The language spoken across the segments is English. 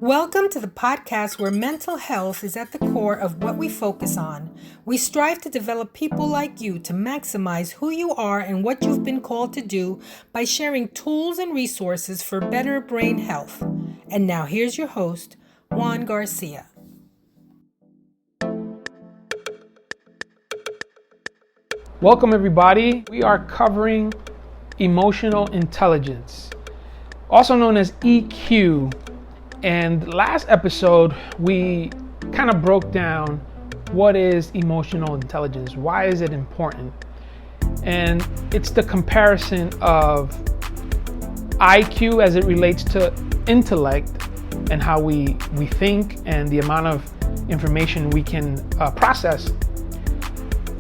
Welcome to the podcast where mental health is at the core of what we focus on. We strive to develop people like you to maximize who you are and what you've been called to do by sharing tools and resources for better brain health. And now here's your host, Juan Garcia. Welcome everybody. We are covering emotional intelligence, also known as EQ. And last episode, we kind of broke down what is emotional intelligence, why is it important? And it's the comparison of IQ as it relates to intellect and how we think and the amount of information we can process,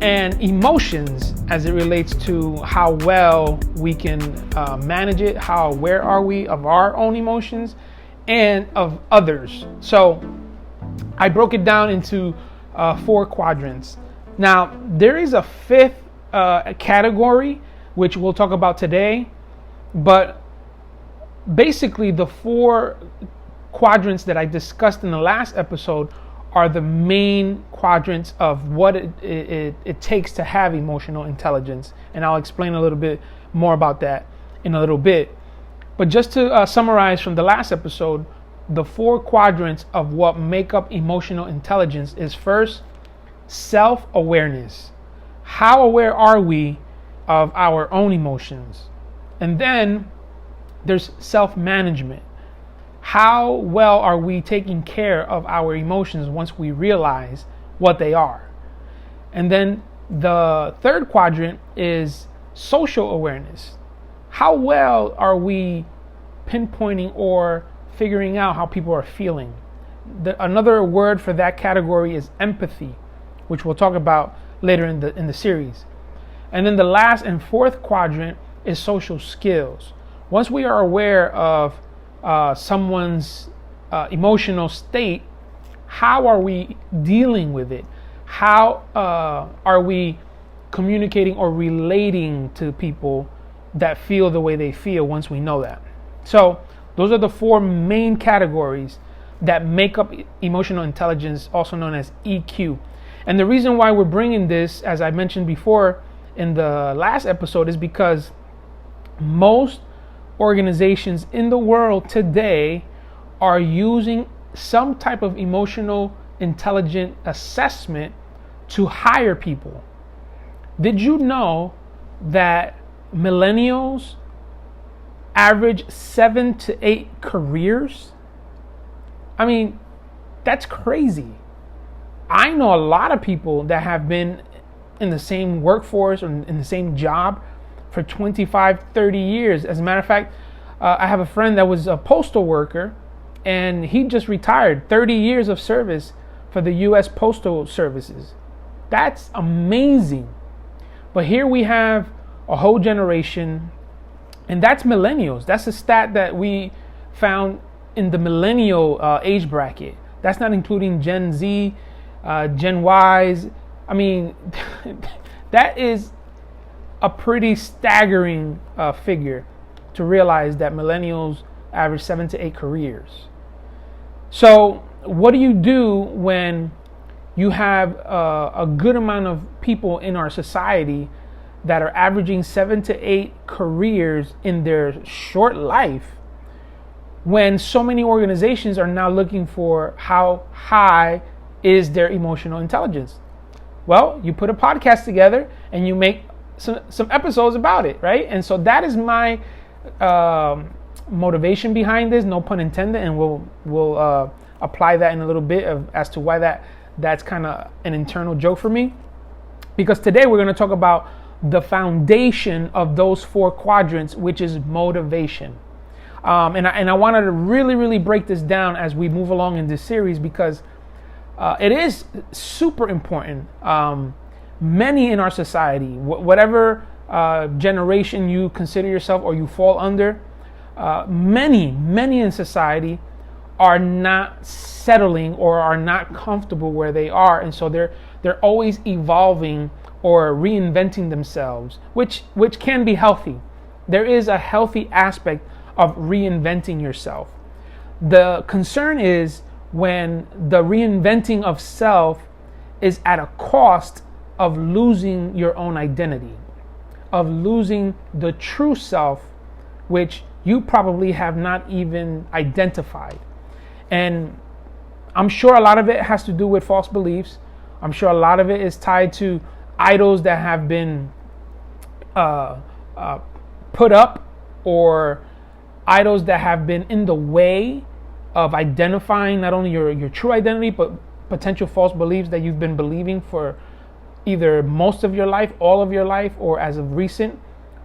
and emotions as it relates to how well we can manage it, how aware are we of our own emotions and of others. So I broke it down into 4 quadrants. Now, there is a 5th category, which we'll talk about today, but basically the 4 quadrants that I discussed in the last episode are the main quadrants of what it takes to have emotional intelligence. And I'll explain a little bit more about that in a little bit. But just to summarize from the last episode, the 4 quadrants of what make up emotional intelligence is first, self-awareness. How aware are we of our own emotions? And then there's self-management. How well are we taking care of our emotions once we realize what they are? And then the 3rd quadrant is social awareness. How well are we pinpointing or figuring out how people are feeling? Another word for that category is empathy, which we'll talk about later in the series. And then the last and 4th quadrant is social skills. Once we are aware of someone's emotional state, how are we dealing with it? How are we communicating or relating to people that feel the way they feel once we know that? So those are the 4 main categories that make up emotional intelligence, also known as EQ. And the reason why we're bringing this, as I mentioned before in the last episode, is because most organizations in the world today are using some type of emotional intelligence assessment to hire people. Did you know that millennials average 7 to 8 careers? I mean, that's crazy. I know a lot of people that have been in the same workforce or in the same job for 25, 30 years. As a matter of fact, I have a friend that was a postal worker and he just retired, 30 years of service for the U.S. Postal Services. That's amazing. But here we have a whole generation, and that's millennials. That's a stat that we found in the millennial age bracket. That's not including Gen Z, Gen Ys. I mean, that is a pretty staggering figure to realize that millennials average 7 to 8 careers. So what do you do when you have a good amount of people in our society that are averaging 7 to 8 careers in their short life, when so many organizations are now looking for how high is their emotional intelligence? Well, you put a podcast together and you make some episodes about it, right? And so that is my motivation behind this, no pun intended, and we'll apply that in a little bit as to why that's kind of an internal joke for me. Because today we're going to talk about the foundation of those 4 quadrants, which is motivation. And I wanted to really break this down as we move along in this series, because it is super important. Many in our society, whatever generation you consider yourself or you fall under, many in society are not settling or are not comfortable where they are, and so they're always evolving or reinventing themselves, which can be healthy. There is a healthy aspect of reinventing yourself. The concern is when the reinventing of self is at a cost of losing your own identity, of losing the true self, which you probably have not even identified. And I'm sure a lot of it has to do with false beliefs. I'm sure a lot of it is tied to idols that have been put up, or idols that have been in the way of identifying not only your true identity, but potential false beliefs that you've been believing for either most of your life, all of your life, or as of recent.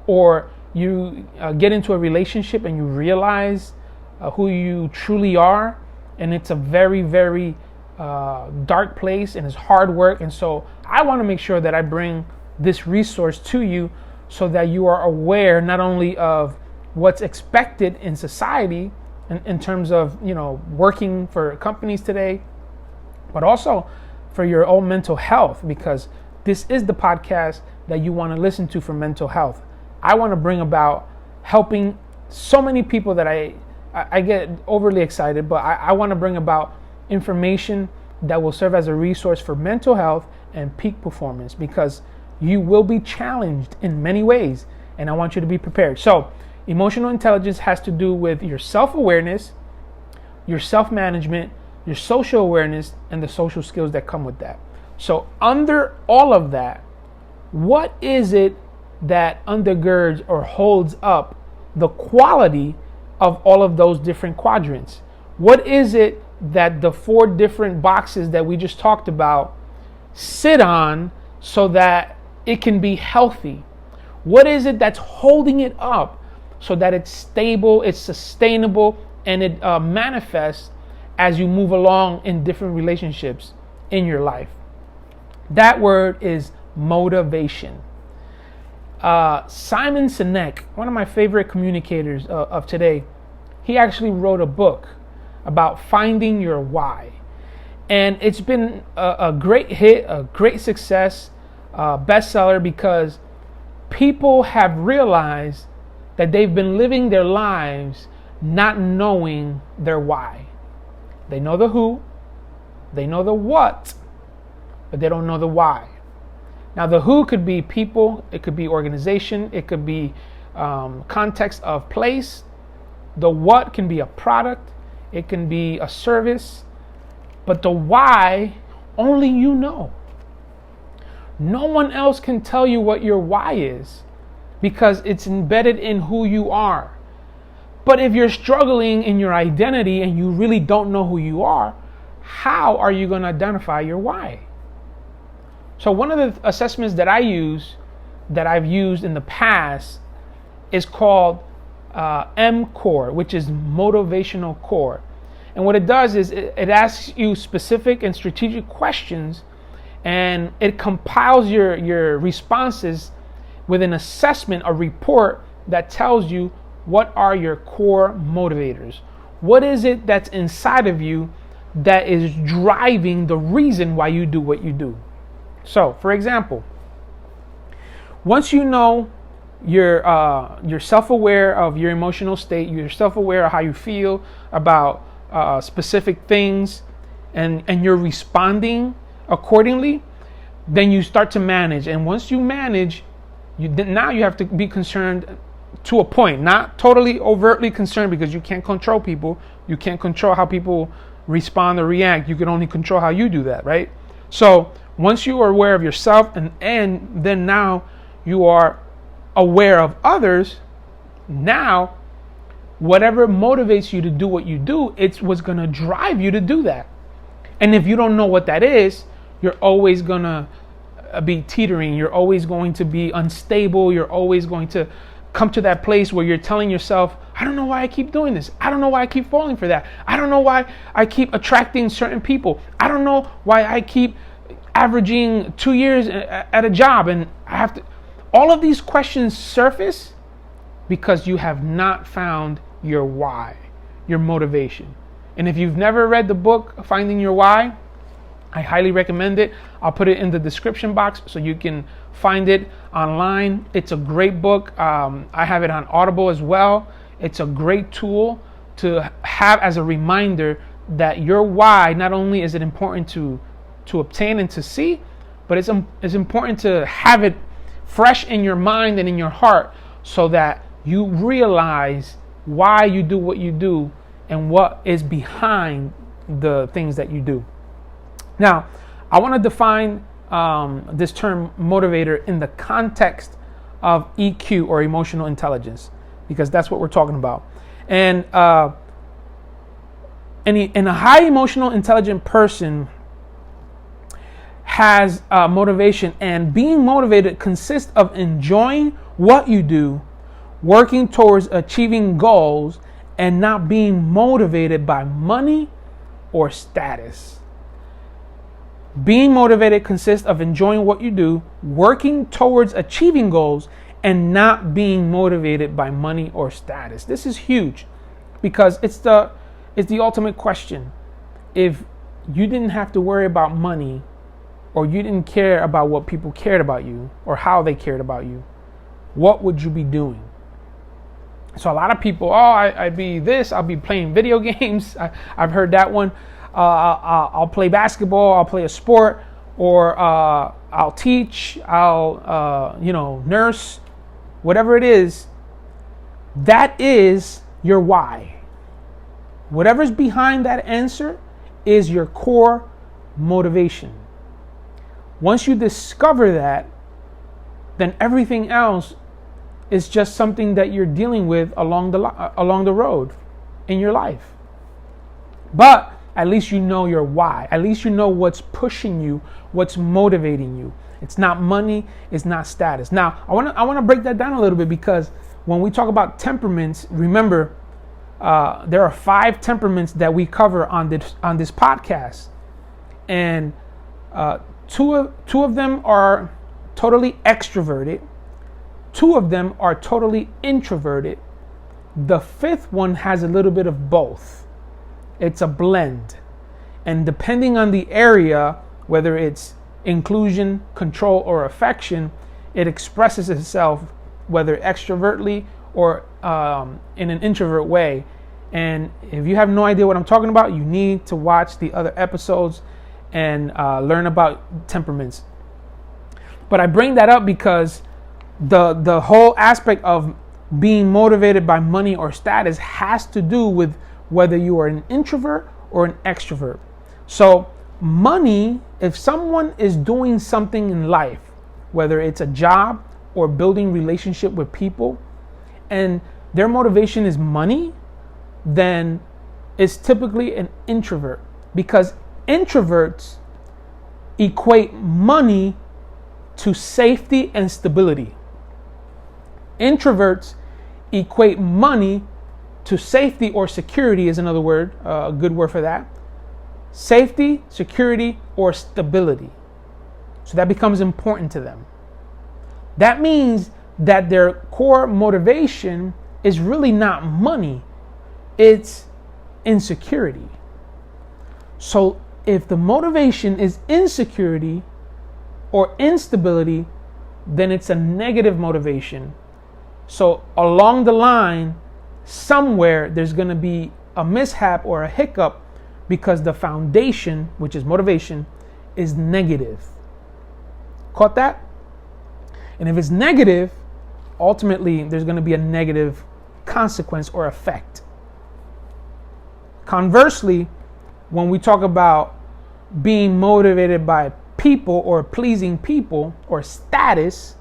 Or you get into a relationship and you realize who you truly are, and it's a very, very dark place, and it's hard work. And so I want to make sure that I bring this resource to you so that you are aware not only of what's expected in society in terms of, working for companies today, but also for your own mental health, because this is the podcast that you want to listen to for mental health. I want to bring about helping so many people that I get overly excited, but I want to bring about information that will serve as a resource for mental health and peak performance, because you will be challenged in many ways, and I want you to be prepared. So emotional intelligence has to do with your self-awareness, your self-management, your social awareness, and the social skills that come with that. So under all of that, what is it that undergirds or holds up the quality of all of those different quadrants? What is it that the 4 different boxes that we just talked about sit on so that it can be healthy? What is it that's holding it up so that it's stable, it's sustainable, and it manifests as you move along in different relationships in your life? That word is motivation. Simon Sinek, one of my favorite communicators of today, he actually wrote a book about finding your why. And it's been a great hit, a great success, bestseller, because people have realized that they've been living their lives not knowing their why. They know the who, they know the what, but they don't know the why. Now, the who could be people, it could be organization, it could be context of place. The what can be a product, it can be a service, but the why, only you know. No one else can tell you what your why is, because it's embedded in who you are. But if you're struggling in your identity and you really don't know who you are, how are you going to identify your why? So one of the assessments that I've used in the past, is called M-Core, which is motivational core. And what it does is it asks you specific and strategic questions, and it compiles your responses with an assessment, a report that tells you what are your core motivators. What is it that's inside of you that is driving the reason why you do what you do? So, for example, once you know you're self-aware of your emotional state, you're self-aware of how you feel about specific things, and you're responding accordingly, then you start to manage. And once you manage, now you have to be concerned to a point, not totally overtly concerned, because you can't control people. You can't control how people respond or react. You can only control how you do that, right? So once you are aware of yourself, and then now you are aware of others, now whatever motivates you to do what you do, it's what's going to drive you to do that. And if you don't know what that is, you're always going to be teetering. You're always going to be unstable. You're always going to come to that place where you're telling yourself, I don't know why I keep doing this. I don't know why I keep falling for that. I don't know why I keep attracting certain people. I don't know why I keep averaging 2 years at a job, and I have to. All of these questions surface because you have not found your why, your motivation. And if you've never read the book, Finding Your Why, I highly recommend it. I'll put it in the description box so you can find it online. It's a great book. I have it on Audible as well. It's a great tool to have as a reminder that your why, not only is it important to obtain and to see, but it's important to have it fresh in your mind and in your heart, so that you realize why you do what you do and what is behind the things that you do. Now, I want to define this term motivator in the context of EQ, or emotional intelligence, because that's what we're talking about. And in a high emotional intelligent person has motivation, and being motivated consists of enjoying what you do, working towards achieving goals, and not being motivated by money or status. Being motivated consists of enjoying what you do, working towards achieving goals, and not being motivated by money or status. This is huge, because it's the ultimate question. If you didn't have to worry about money, or you didn't care about what people cared about you or how they cared about you, what would you be doing? So a lot of people, I'd be this, I'll be playing video games. I've heard that one. I'll play basketball, I'll play a sport, or I'll teach, I'll nurse, whatever it is. That is your why. Whatever's behind that answer is your core motivation. Once you discover that, then everything else is just something that you're dealing with along the road in your life. But at least you know your why. At least you know what's pushing you, what's motivating you. It's not money, it's not status. Now, I want to break that down a little bit, because when we talk about temperaments, remember, there are 5 temperaments that we cover on this podcast, and two of them are totally extroverted. 2 of them are totally introverted. The 5th one has a little bit of both. It's a blend. And depending on the area, whether it's inclusion, control, or affection, it expresses itself whether extrovertly or in an introvert way. And if you have no idea what I'm talking about, you need to watch the other episodes and learn about temperaments. But I bring that up because the whole aspect of being motivated by money or status has to do with whether you are an introvert or an extrovert. So money, if someone is doing something in life, whether it's a job or building relationship with people, and their motivation is money, then it's typically an introvert, because introverts equate money to safety and stability. Introverts equate money to safety, or security is another word, a good word for that. Safety, security, or stability. So that becomes important to them. That means that their core motivation is really not money, it's insecurity. So if the motivation is insecurity or instability, then it's a negative motivation. So along the line, somewhere there's going to be a mishap or a hiccup, because the foundation, which is motivation, is negative. Caught that? And if it's negative, ultimately there's going to be a negative consequence or effect. Conversely, when we talk about being motivated by people or pleasing people or status,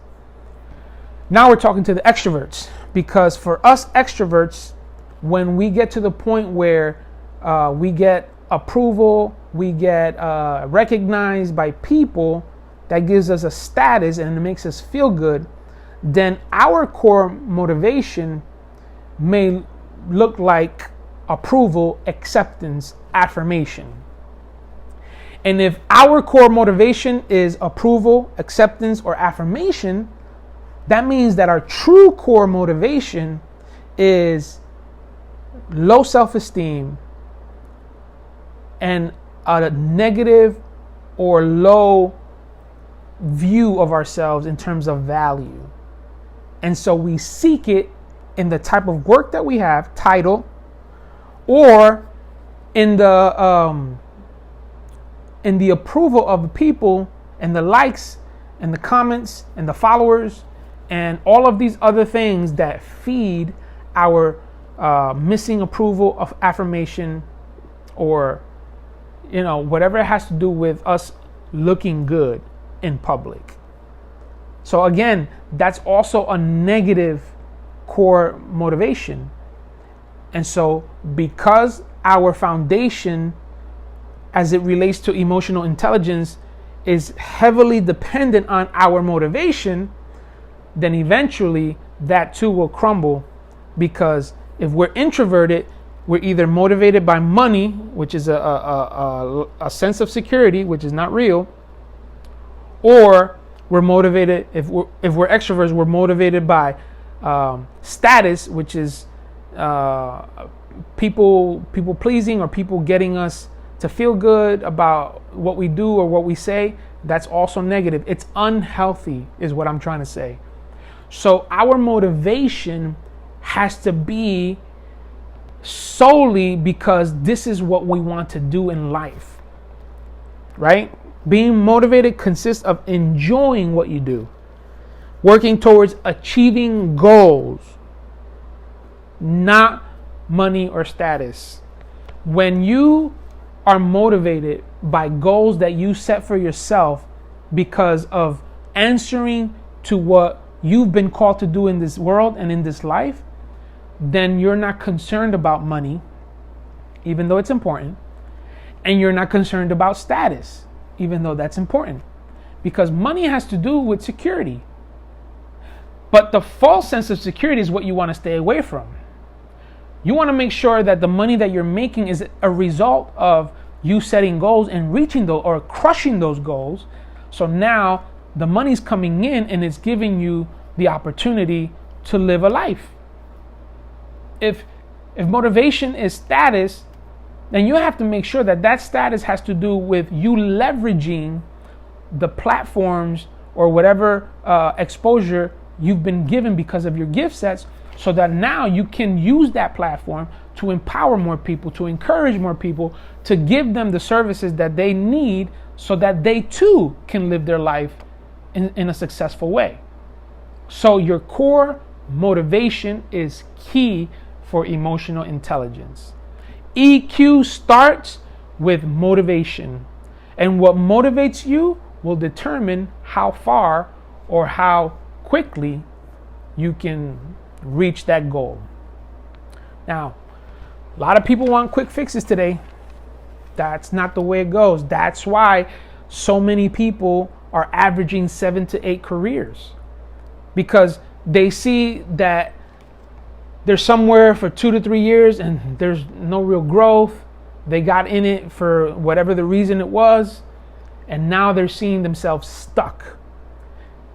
now we're talking to the extroverts. Because for us extroverts, when we get to the point where we get approval, we get recognized by people, that gives us a status and it makes us feel good, then our core motivation may look like approval, acceptance, affirmation. And if our core motivation is approval, acceptance, or affirmation, that means that our true core motivation is low self-esteem and a negative or low view of ourselves in terms of value. And so we seek it in the type of work that we have, title, or in the approval of the people and the likes and the comments and the followers and all of these other things that feed our missing approval of affirmation, or whatever it has to do with us looking good in public. So again, that's also a negative core motivation. And so because our foundation as it relates to emotional intelligence is heavily dependent on our motivation, then eventually that too will crumble, because if we're introverted, we're either motivated by money, which is a sense of security, which is not real, or we're motivated, if we're extroverts, we're motivated by status, which is people pleasing, or people getting us to feel good about what we do or what we say. That's also negative. It's unhealthy, is what I'm trying to say. So our motivation has to be solely because this is what we want to do in life, right? Being motivated consists of enjoying what you do, working towards achieving goals, not money or status. When you are motivated by goals that you set for yourself because of answering to what you've been called to do in this world and in this life, then you're not concerned about money, even though it's important, and you're not concerned about status, even though that's important, because money has to do with security. But the false sense of security is what you want to stay away from. You want to make sure that the money that you're making is a result of you setting goals and reaching those or crushing those goals. So now the money's coming in and it's giving you the opportunity to live a life. If motivation is status, then you have to make sure that that status has to do with you leveraging the platforms or whatever exposure you've been given because of your gift sets, so that now you can use that platform to empower more people, to encourage more people, to give them the services that they need so that they too can live their life in a successful way. So your core motivation is key for emotional intelligence. EQ starts with motivation, and what motivates you will determine how far or how quickly you can reach that goal. Now, a lot of people want quick fixes today. That's not the way it goes. That's why so many people are averaging 7 to 8 careers, because they see that they're somewhere for 2 to 3 years and there's no real growth. They got in it for whatever the reason it was, and now they're seeing themselves stuck.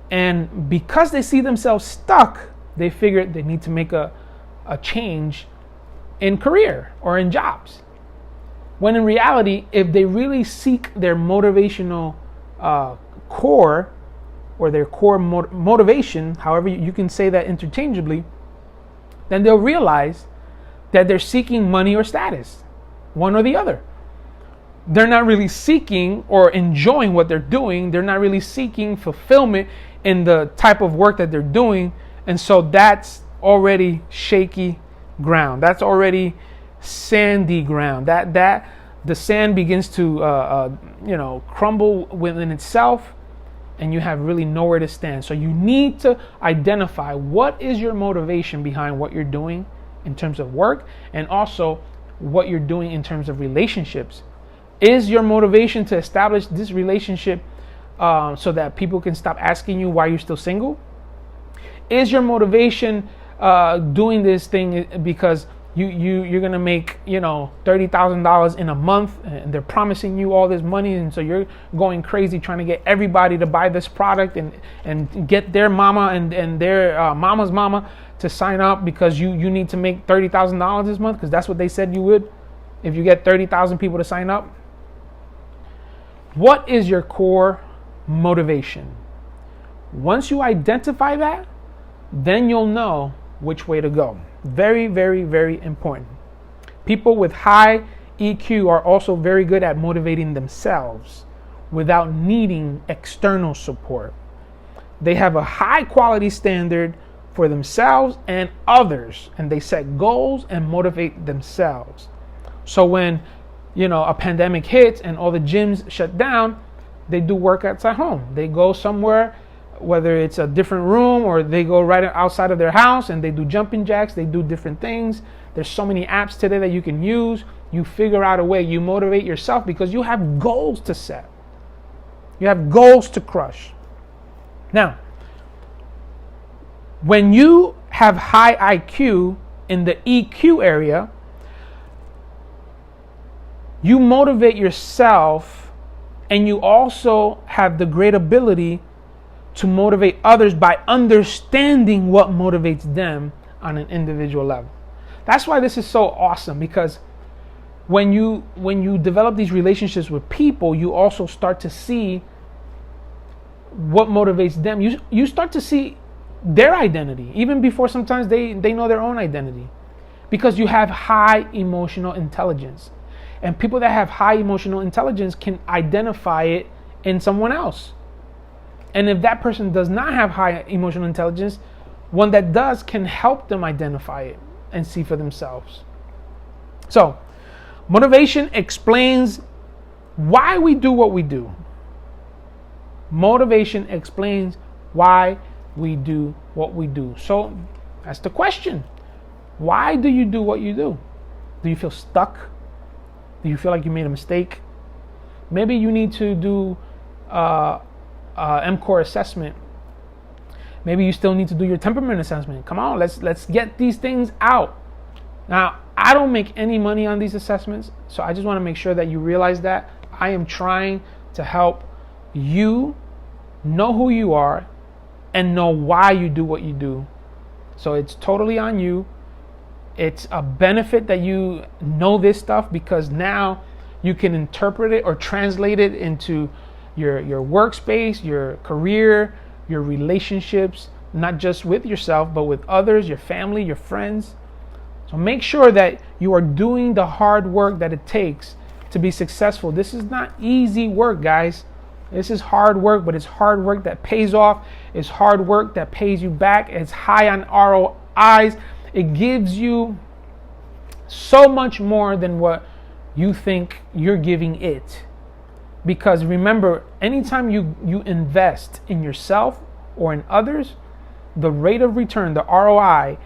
And because they see themselves stuck, they figure they need to make a change in career or in jobs. When in reality, if they really seek their motivational core, or their core motivation, however you can say that interchangeably, then they'll realize that they're seeking money or status, one or the other. They're not really seeking or enjoying what they're doing. They're not really seeking fulfillment in the type of work that they're doing. And so that's already shaky ground. That's already sandy ground. That the sand begins to crumble within itself, and you have really nowhere to stand. So you need to identify what is your motivation behind what you're doing in terms of work, and also what you're doing in terms of relationships. Is your motivation to establish this relationship so that people can stop asking you why you're still single? Is your motivation doing this thing because you're gonna make $30,000 in a month, and they're promising you all this money, and so you're going crazy trying to get everybody to buy this product and get their mama and their mama's mama to sign up because you need to make $30,000 this month because that's what they said you would if you get 30,000 people to sign up? What is your core motivation? Once you identify that, then you'll know which way to go. Very, very, very important. People with high EQ are also very good at motivating themselves without needing external support. They have a high quality standard for themselves and others, and they set goals and motivate themselves. So when, a pandemic hits and all the gyms shut down, they do workouts at home. They go somewhere, whether it's a different room or they go right outside of their house and they do jumping jacks, they do different things. There's so many apps today that you can use. You figure out a way, you motivate yourself because you have goals to set. You have goals to crush. Now, when you have high IQ in the EQ area, you motivate yourself, and you also have the great ability to motivate others by understanding what motivates them on an individual level. That's why this is so awesome, because when you develop these relationships with people, you also start to see what motivates them. You start to see their identity, even before sometimes they know their own identity, because you have high emotional intelligence. And people that have high emotional intelligence can identify it in someone else. And if that person does not have high emotional intelligence, one that does can help them identify it and see for themselves. So, motivation explains why we do what we do. Motivation explains why we do what we do. So, that's the question. Why do you do what you do? Do you feel stuck? Do you feel like you made a mistake? Maybe you need to do MCOR assessment. Maybe you still need to do your temperament assessment. Come on, let's get these things out. Now, I don't make any money on these assessments, so I just want to make sure that you realize that I am trying to help you know who you are and know why you do what you do. So it's totally on you. It's a benefit that you know this stuff, because now you can interpret it or translate it into your workspace, your career, your relationships, not just with yourself, but with others, your family, your friends. So make sure that you are doing the hard work that it takes to be successful. This is not easy work, guys. This is hard work, but it's hard work that pays off. It's hard work that pays you back. It's high on ROIs. It gives you so much more than what you think you're giving it. Because remember, anytime you invest in yourself or in others, the rate of return, the ROI,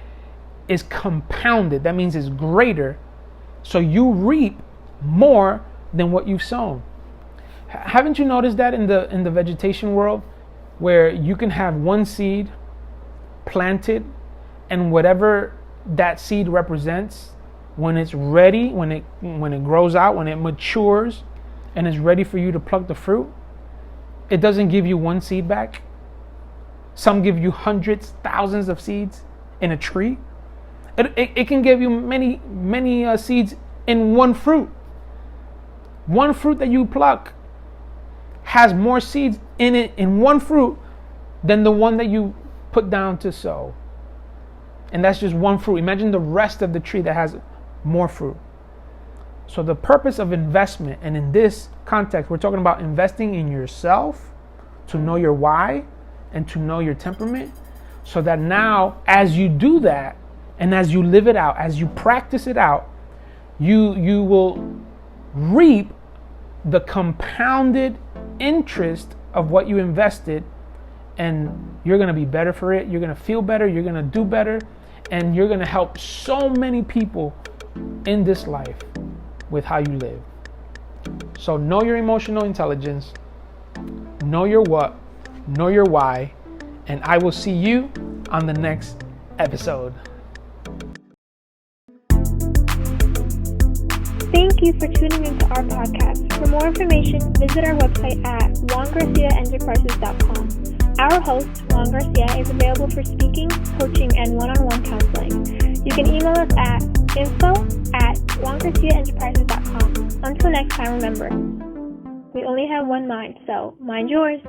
is compounded. That means it's greater. So you reap more than what you've sown. Haven't you noticed that in the vegetation world, where you can have one seed planted, and whatever that seed represents, when it's ready, when it grows out, when it matures and is ready for you to pluck the fruit, it doesn't give you one seed back. Some give you hundreds, thousands of seeds in a tree. It can give you many seeds in one fruit. One fruit that you pluck has more seeds in it in one fruit than the one that you put down to sow. And that's just one fruit. Imagine the rest of the tree that has more fruit. So the purpose of investment, and in this context, we're talking about investing in yourself to know your why and to know your temperament, so that now as you do that and as you live it out, as you practice it out, you will reap the compounded interest of what you invested, and you're going to be better for it. You're going to feel better. You're going to do better. And you're going to help so many people in this life with how you live. So know your emotional intelligence, know your what, know your why, and I will see you on the next episode. Thank you for tuning into our podcast. For more information, visit our website at juangarciaenterprises.com. Our host, Juan Garcia, is available for speaking, coaching, and one-on-one counseling. You can email us at info@juangarciaenterprises.com. Until next time, remember, we only have one mind, so mind yours.